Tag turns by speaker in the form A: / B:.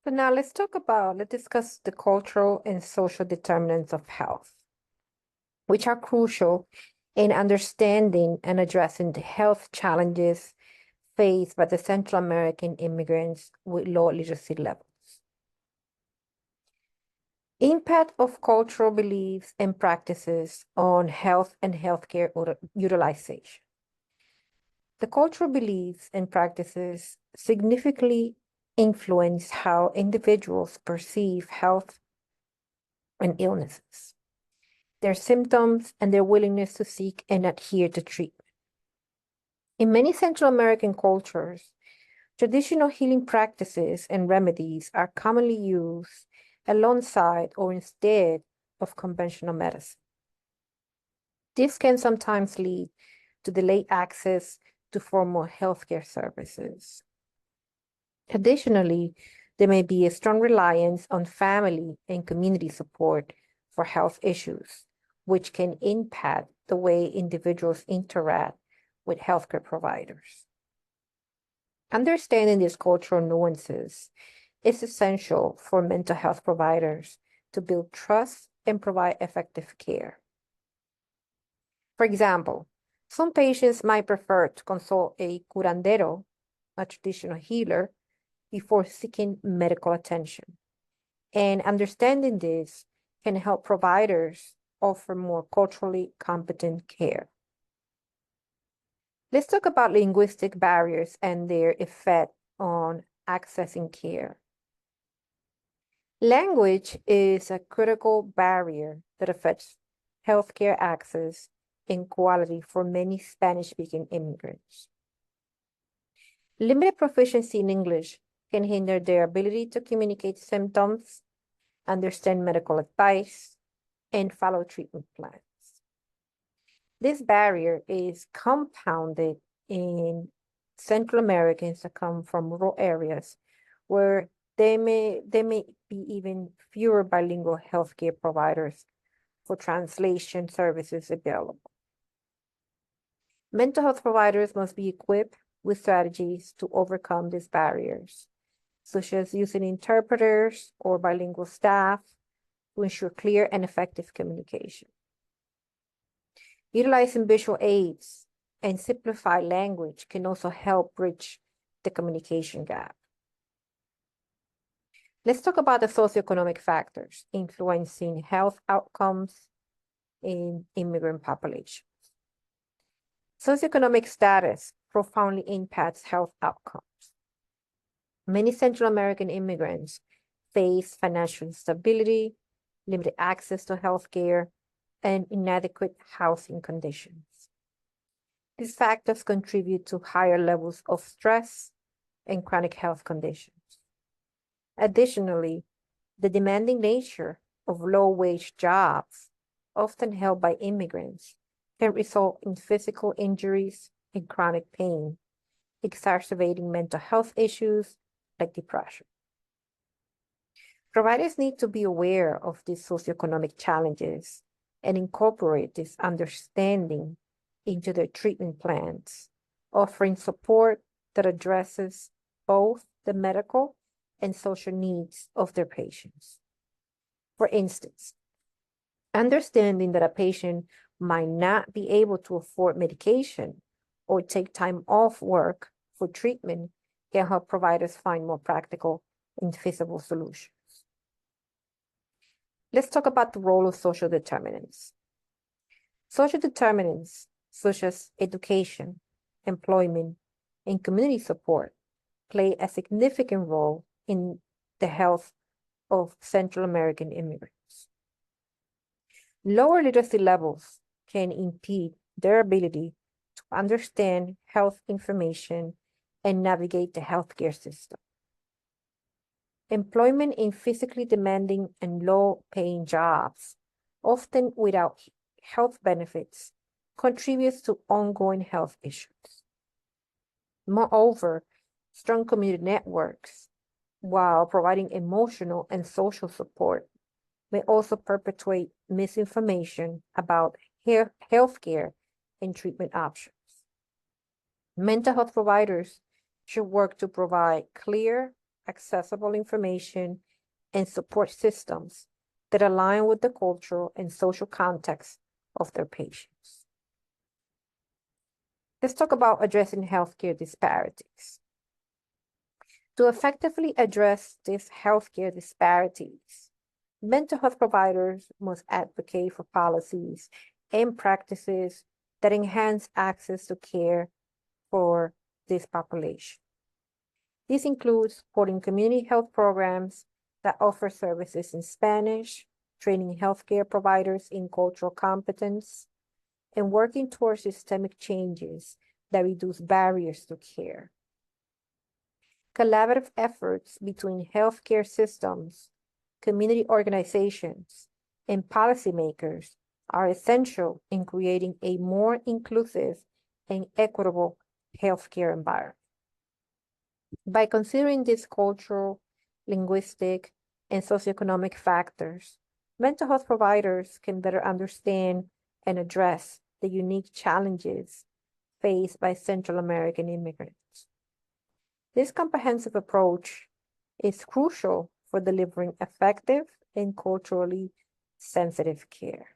A: So now let's discuss the cultural and social determinants of health, which are crucial in understanding and addressing the health challenges faced by the Central American immigrants with low literacy levels. Impact of cultural beliefs and practices on health and healthcare utilization. The cultural beliefs and practices significantly influence how individuals perceive health and illnesses, their symptoms, and their willingness to seek and adhere to treatment. In many Central American cultures, traditional healing practices and remedies are commonly used alongside or instead of conventional medicine. This can sometimes lead to delayed access to formal healthcare services. Additionally, there may be a strong reliance on family and community support for health issues, which can impact the way individuals interact with healthcare providers. Understanding these cultural nuances is essential for mental health providers to build trust and provide effective care. For example, some patients might prefer to consult a curandero, a traditional healer, before seeking medical attention. And understanding this can help providers offer more culturally competent care. Let's talk about linguistic barriers and their effect on accessing care. Language is a critical barrier that affects healthcare access and quality for many Spanish-speaking immigrants. Limited proficiency in English can hinder their ability to communicate symptoms, understand medical advice, and follow treatment plans. This barrier is compounded in Central Americans that come from rural areas where there may be even fewer bilingual healthcare providers for translation services available. Mental health providers must be equipped with strategies to overcome these barriers, such as using interpreters or bilingual staff to ensure clear and effective communication. Utilizing visual aids and simplified language can also help bridge the communication gap. Let's talk about the socioeconomic factors influencing health outcomes in immigrant populations. Socioeconomic status profoundly impacts health outcomes. Many Central American immigrants face financial instability, limited access to healthcare, and inadequate housing conditions. These factors contribute to higher levels of stress and chronic health conditions. Additionally, the demanding nature of low-wage jobs, often held by immigrants, can result in physical injuries and chronic pain, exacerbating mental health issues like depression. Providers need to be aware of these socioeconomic challenges and incorporate this understanding into their treatment plans, offering support that addresses both the medical and social needs of their patients. For instance, understanding that a patient might not be able to afford medication or take time off work for treatment can help providers find more practical and feasible solutions. Let's talk about the role of social determinants. Social determinants, such as education, employment, and community support, play a significant role in the health of Central American immigrants. Lower literacy levels can impede their ability to understand health information and navigate the healthcare system. Employment in physically demanding and low-paying jobs, often without health benefits, contributes to ongoing health issues. Moreover, strong community networks, while providing emotional and social support, may also perpetuate misinformation about healthcare and treatment options. Mental health providers should work to provide clear, accessible information, and support systems that align with the cultural and social context of their patients. Let's talk about addressing healthcare disparities. To effectively address these healthcare disparities, mental health providers must advocate for policies and practices that enhance access to care for this population. This includes supporting community health programs that offer services in Spanish, training healthcare providers in cultural competence, and working towards systemic changes that reduce barriers to care. Collaborative efforts between healthcare systems, community organizations, and policymakers are essential in creating a more inclusive and equitable healthcare environment. By considering these cultural, linguistic, and socioeconomic factors, mental health providers can better understand and address the unique challenges faced by Central American immigrants. This comprehensive approach is crucial for delivering effective and culturally sensitive care.